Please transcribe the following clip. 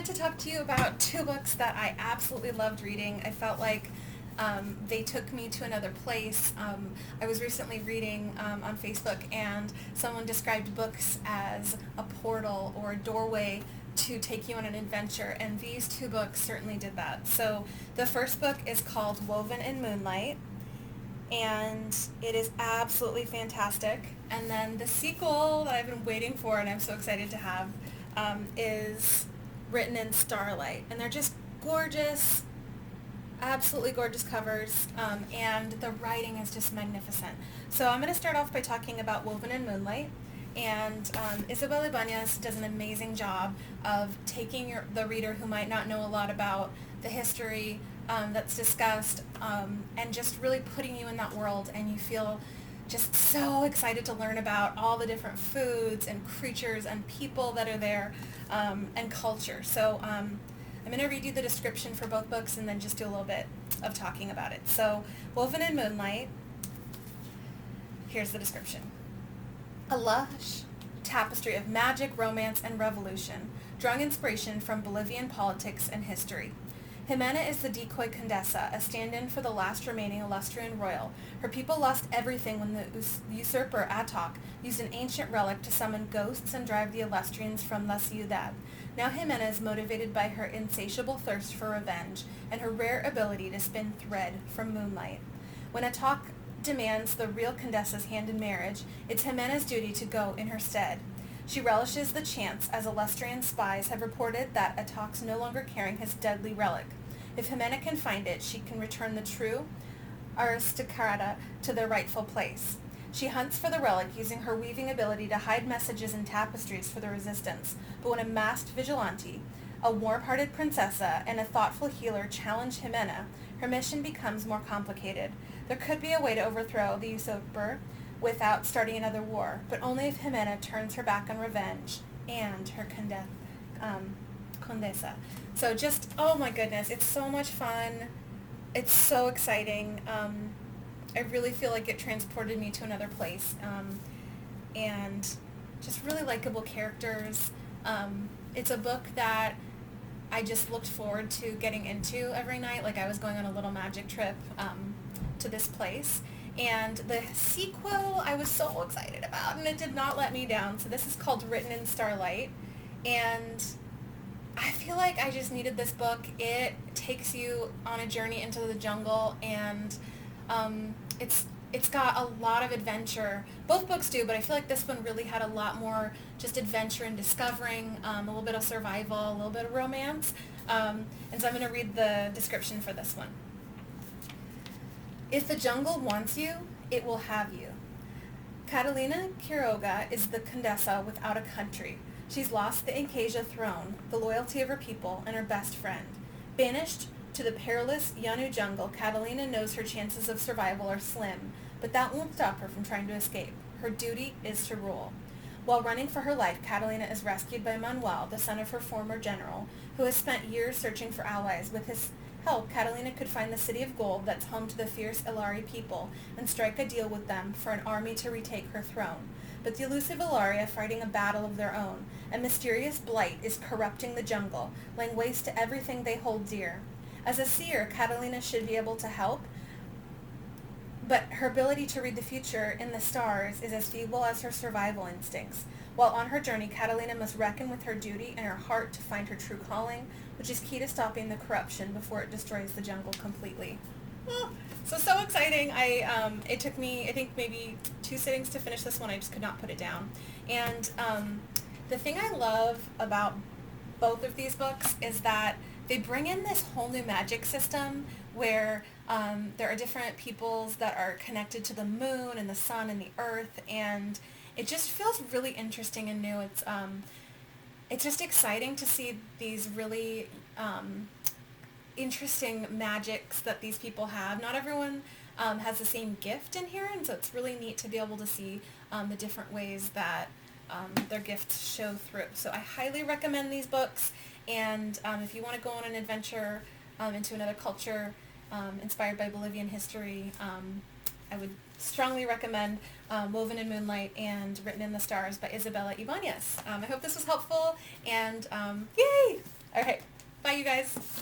to talk to you about two books that I absolutely loved reading. I felt like they took me to another place. I was recently reading on Facebook, and someone described books as a portal or a doorway to take you on an adventure, and these two books certainly did that. So the first book is called Woven in Moonlight, and it is absolutely fantastic. And then the sequel that I've been waiting for and I'm so excited to have is Written in Starlight, and they're just gorgeous, absolutely gorgeous covers, and the writing is just magnificent. So I'm going to start off by talking about Woven in Moonlight, and Isabel Ibanez does an amazing job of taking the reader who might not know a lot about the history that's discussed, and just really putting you in that world, and you feel just so excited to learn about all the different foods and creatures and people that are there, and culture. So I'm going to read you the description for both books and then just do a little bit of talking about it. So Woven in Moonlight, here's the description. A lush tapestry of magic, romance, and revolution, drawing inspiration from Bolivian politics and history. Jimena is the decoy Condesa, a stand-in for the last remaining Illustrian royal. Her people lost everything when the usurper Atok used an ancient relic to summon ghosts and drive the Illustrians from La Ciudad. Now Jimena is motivated by her insatiable thirst for revenge and her rare ability to spin thread from moonlight. When Atok demands the real Condesa's hand in marriage, it's Jimena's duty to go in her stead. She relishes the chance, as Illustrian spies have reported that Atok's no longer carrying his deadly relic. If Jimena can find it, she can return the true aristocrata to their rightful place. She hunts for the relic, using her weaving ability to hide messages in tapestries for the resistance. But when a masked vigilante, a warm-hearted princessa, and a thoughtful healer challenge Jimena, her mission becomes more complicated. There could be a way to overthrow the usurper without starting another war, but only if Jimena turns her back on revenge and her Condesa. So just, oh my goodness, it's so much fun. It's so exciting. I really feel like it transported me to another place. And just really likable characters. It's a book that I just looked forward to getting into every night, like I was going on a little magic trip to this place. And the sequel I was so excited about, and it did not let me down. So this is called Written in Starlight, and I feel like I just needed this book. It takes you on a journey into the jungle, and it's got a lot of adventure. Both books do, but I feel like this one really had a lot more just adventure and discovering, a little bit of survival, a little bit of romance. And so I'm going to read the description for this one. If the jungle wants you, it will have you. Catalina Quiroga is the Condesa without a country. She's lost the Incasia throne, the loyalty of her people, and her best friend. Banished to the perilous Llano jungle, Catalina knows her chances of survival are slim, but that won't stop her from trying to escape. Her duty is to rule. While running for her life, Catalina is rescued by Manuel, the son of her former general, who has spent years searching for allies. With his help, Catalina could find the city of gold that's home to the fierce Ilari people and strike a deal with them for an army to retake her throne. But the elusive Ilari are fighting a battle of their own. A mysterious blight is corrupting the jungle, laying waste to everything they hold dear. As a seer, Catalina should be able to help, but her ability to read the future in the stars is as feeble as her survival instincts. While on her journey, Catalina must reckon with her duty and her heart to find her true calling, which is key to stopping the corruption before it destroys the jungle completely. Oh, so exciting. It took me, I think, maybe 2 sittings to finish this one. I just could not put it down. And the thing I love about both of these books is that they bring in this whole new magic system where there are different peoples that are connected to the moon and the sun and the earth, and it just feels really interesting and new. It's just exciting to see these really interesting magics that these people have. Not everyone has the same gift in here, and so it's really neat to be able to see the different ways that their gifts show through. So I highly recommend these books, and if you want to go on an adventure into another culture inspired by Bolivian history, I would strongly recommend Woven in Moonlight and Written in the Stars by Isabel Ibanez. I hope this was helpful, and yay! Okay. Bye, you guys.